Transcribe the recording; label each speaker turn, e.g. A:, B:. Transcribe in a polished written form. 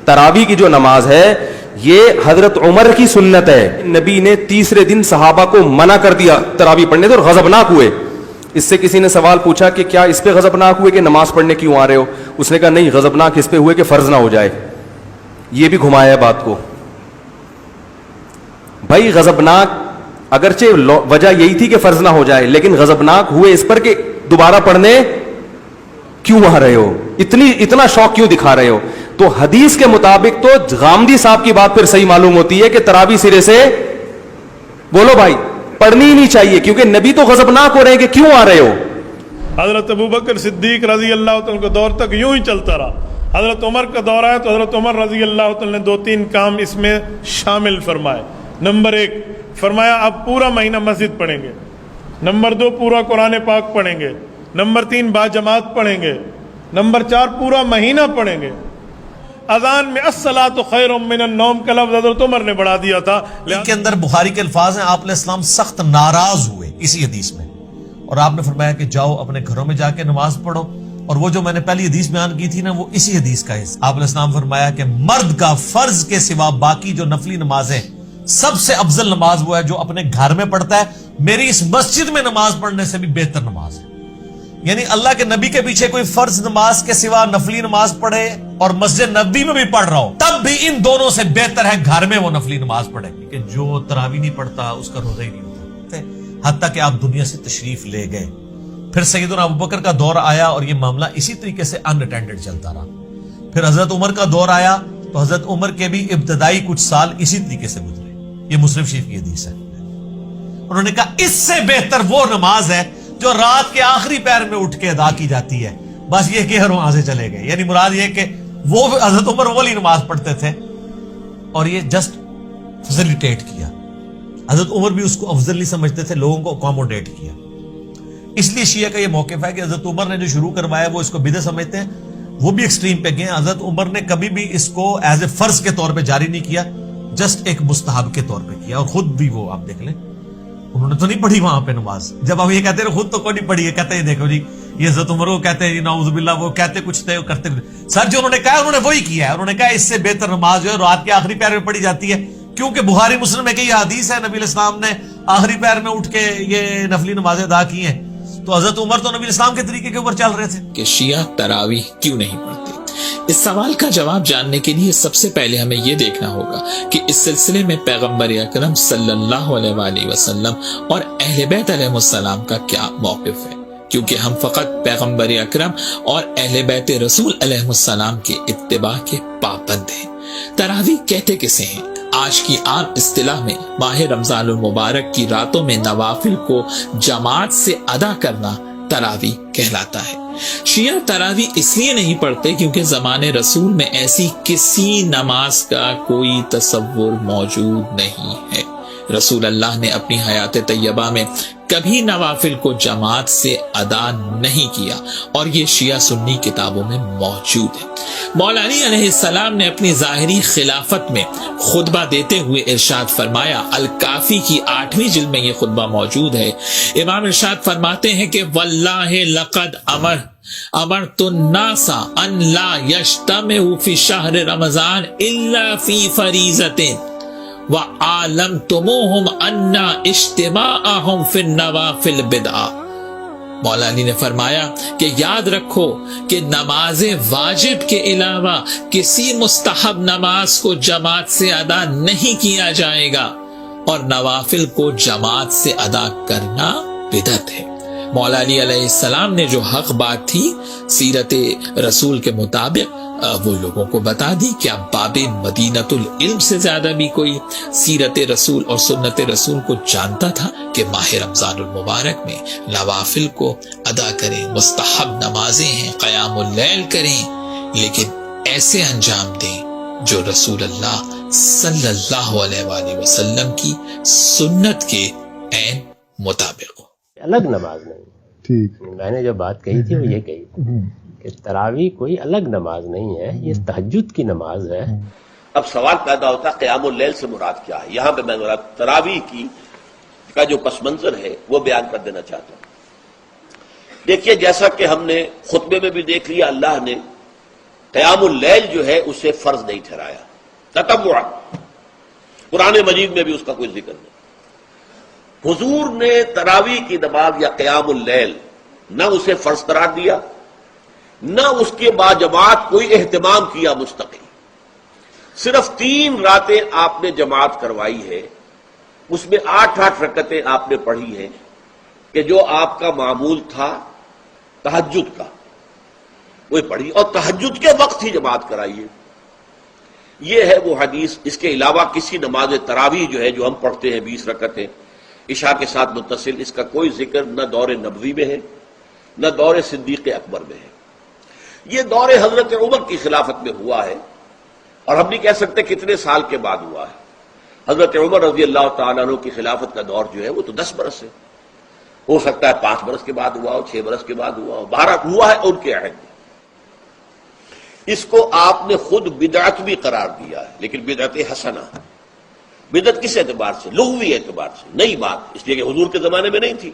A: تراویح کی جو نماز ہے یہ حضرت عمر کی سنت ہے. نبی نے تیسرے دن صحابہ کو منع کر دیا تراویح پڑھنے سے اور غضبناک ہوئے. اس سے کسی نے سوال پوچھا کہ کیا اس پہ غضبناک ہوئے کہ نماز پڑھنے کیوں آ رہے ہو؟ اس نے کہا نہیں، غضبناک اس پہ ہوئے کہ فرض نہ ہو جائے. یہ بھی گھمایا ہے بات کو. بھائی غضبناک اگرچہ وجہ یہی تھی کہ فرض نہ ہو جائے، لیکن غضبناک ہوئے اس پر کہ دوبارہ پڑھنے کیوں آ رہے ہو، اتنا شوق کیوں دکھا رہے ہو. تو حدیث کے مطابق تو غامدی صاحب کی بات پھر صحیح معلوم ہوتی ہے کہ تراویح سرے سے بولو بھائی پڑھنی ہی نہیں چاہیے، کیونکہ نبی تو غضبناک ہو رہے ہیں کہ کیوں آ رہے ہو.
B: حضرت ابوبکر صدیق رضی اللہ تعالیٰ کے دور تک یوں ہی چلتا رہا. حضرت عمر کا دور آیا تو حضرت عمر رضی اللہ تعالیٰ نے 2-3 کام اس میں شامل فرمائے. نمبر 1 فرمایا اب پورا مہینہ مسجد پڑھیں گے. نمبر 2 پورا قرآن پاک پڑھیں گے. نمبر 3 با جماعت پڑھیں گے. نمبر 4 پورا مہینہ پڑھیں گے. اذان میں الصلاۃ خیر من النوم کا لفظ حضرت عمر نے بڑھا دیا تھا.
C: کے اندر بخاری کے الفاظ ہیں، آپ علیہ السلام سخت ناراض ہوئے اسی حدیث میں، اور آپ نے فرمایا کہ جاؤ اپنے گھروں میں جا کے نماز پڑھو. اور وہ جو میں نے پہلی حدیث بیان کی تھی نا، وہ اسی حدیث کا ہے. آپ علیہ السلام فرمایا کہ مرد کا فرض کے سوا باقی جو نفلی نمازیں سب سے افضل نماز وہ ہے جو اپنے گھر میں پڑھتا ہے. میری اس مسجد میں نماز پڑھنے سے بھی بہتر نماز ہے. یعنی اللہ کے نبی کے پیچھے کوئی فرض نماز کے سوا نفلی نماز پڑھے اور مسجد نبی میں بھی پڑھ رہا ہو، تب بھی ان دونوں سے بہتر ہے کہ گھر میں وہ نفلی نماز پڑھے. کہ جو تراویح نہیں پڑھتا اس کا روزہ ہی نہیں ہوتا. حتیٰ کہ آپ دنیا سے تشریف لے گئے. پھر سیدنا ابوبکر کا دور آیا اور یہ معاملہ اسی طریقے سے ان اٹینڈڈ چلتا رہا. پھر حضرت عمر کا دور آیا تو حضرت عمر کے بھی ابتدائی کچھ سال اسی طریقے سے گزرے. یہ مسلم شریف کی حدیث ہے. انہوں نے کہا اس سے بہتر وہ نماز ہے جو رات کے آخری پہر میں اٹھ کے ادا کی جاتی ہے. بس یہ کہ وہاں سے چلے گئے. یعنی مراد یہ کہ وہ حضرت عمر والی نماز پڑھتے تھے اور یہ جسٹ فیسیلیٹیٹ کیا. حضرت عمر بھی اس کو افضل نہیں سمجھتے تھے، لوگوں کو اکوموڈیٹ کیا. اس لیے شیعہ کا یہ موقف ہے کہ حضرت عمر نے جو شروع کروایا وہ اس کو بدعت سمجھتے ہیں. وہ بھی ایکسٹریم پہ گئے. حضرت عمر نے کبھی بھی اس کو ایز اے فرض کے طور پہ جاری نہیں کیا، جسٹ ایک مستحب کے طور پہ کیا. اور خود بھی وہ آپ دیکھ لیں انہوں نے تو نہیں پڑھی وہاں پہ نماز. جب آپ یہ کہتے ہیں خود تو کوئی نہیں پڑھی ہے، کہتے ہیں دیکھو جی یہ حضرت عمر کو کہتے ہیں نعوذ باللہ، وہ کہتے کچھ تھے کرتے سر جو انہوں نے کہا انہوں نے وہی کیا ہے. انہوں نے کہا اس سے بہتر نماز جو ہے رات کے آخری پہر میں پڑھی جاتی ہے، کیونکہ بخاری مسلم میں کہ یہ حدیث ہے نبی علیہ السلام نے آخری پہر میں اٹھ کے یہ نفلی نمازیں ادا کی ہیں. تو حضرت عمر تو نبی علیہ السلام کے طریقے کے اوپر چل رہے تھے.
D: کہ شیعہ تراویح کیوں نہیں پڑھتے؟ اس سوال کا جواب جاننے کے لیے سب سے پہلے ہمیں یہ دیکھنا ہوگا کہ اس سلسلے میں پیغمبر اکرم صلی اللہ علیہ وآلہ وسلم اور اہل بیت علیہ السلام کا کیا موقف ہے، کیونکہ ہم فقط پیغمبر اکرم اور اہل بیت رسول علیہ السلام کے اتباع کے پابند ہیں. تراویح کہتے کسے ہیں؟ آج کی عام اصطلاح میں ماہ رمضان المبارک کی راتوں میں نوافل کو جماعت سے ادا کرنا تراویح کہلاتا ہے. شیعہ تراویح اس لیے نہیں پڑھتے کیونکہ زمانے رسول میں ایسی کسی نماز کا کوئی تصور موجود نہیں ہے. رسول اللہ نے اپنی حیات طیبہ میں کبھی نوافل کو جماعت سے ادا نہیں کیا، اور یہ شیعہ سنی کتابوں میں موجود ہے. مولا علی علیہ السلام نے اپنی ظاہری خلافت میں خطبہ دیتے ہوئے ارشاد فرمایا، الکافی کی 8ویں جلد میں یہ خطبہ موجود ہے. امام ارشاد فرماتے ہیں کہ واللہ لقد امرت الناس ان لا یجتمعوا فی شہر رمضان الا فی فریضۃ وَعَالَمْتُمُوهُمْ أَنَّ اجْتِمَاعَهُمْ فِي النَّوَافِلِ بِدْعَةٌ. مولا علی نے فرمایا کہ یاد رکھو کہ نماز واجب کے علاوہ کسی مستحب نماز کو جماعت سے ادا نہیں کیا جائے گا، اور نوافل کو جماعت سے ادا کرنا بدعت ہے. مولا علی علیہ السلام نے جو حق بات تھی سیرت رسول کے مطابق وہ لوگوں کو بتا دی. کیا باب مدینۃ العلم سے زیادہ بھی کوئی سیرت رسول اور سنت رسول کو جانتا تھا کہ ماہ رمضان المبارک میں نوافل کو ادا کریں، مستحب نمازیں ہیں، قیام اللیل کریں، لیکن ایسے انجام دیں جو رسول اللہ صلی اللہ علیہ وآلہ وسلم کی سنت کے عین مطابق ہو.
E: الگ نماز نہیں. ٹھیک، میں نے جو بات کہی تھی وہ یہ کہی تھی کہ تراویح کوئی الگ نماز نہیں ہے، یہ تہجد کی نماز ہے.
F: اب سوال پیدا ہوتا ہے قیام اللیل سے مراد کیا ہے؟ یہاں پہ میں تراویح کا جو پس منظر ہے وہ بیان کر دینا چاہتا ہوں. دیکھیے جیسا کہ ہم نے خطبے میں بھی دیکھ لیا، اللہ نے قیام اللیل جو ہے اسے فرض نہیں ٹھہرایا تطوع. قرآن مجید میں بھی اس کا کوئی ذکر نہیں. حضور نے تراویح کی نماز یا قیام اللیل نہ اسے فرض قرار دیا، نہ اس کے بعد جماعت کوئی اہتمام کیا مستقل. صرف 3 راتیں آپ نے جماعت کروائی ہے، اس میں 8 رکعتیں آپ نے پڑھی ہیں کہ جو آپ کا معمول تھا تہجد کا وہ پڑھی، اور تہجد کے وقت ہی جماعت کرائی ہے. یہ ہے وہ حدیث. اس کے علاوہ کسی نماز تراویح جو ہے جو ہم پڑھتے ہیں 20 رکعتیں عشاء کے ساتھ متصل، اس کا کوئی ذکر نہ دور نبوی میں ہے نہ دور صدیق اکبر میں ہے. یہ دور حضرت عمر کی خلافت میں ہوا ہے، اور ہم نہیں کہہ سکتے کتنے سال کے بعد ہوا ہے. حضرت عمر رضی اللہ تعالیٰ عنہ کی خلافت کا دور جو ہے وہ تو 10 برس ہے. ہو سکتا ہے 5 برس کے بعد ہوا ہو، 6 برس کے بعد ہوا ہو، 12 ہوا ہے ان کے عہد میں. اس کو آپ نے خود بدعت بھی قرار دیا ہے، لیکن بدعت حسنہ. بدعت کس اعتبار سے؟ لغوی اعتبار سے، نئی بات، اس لیے کہ حضور کے زمانے میں نہیں تھی.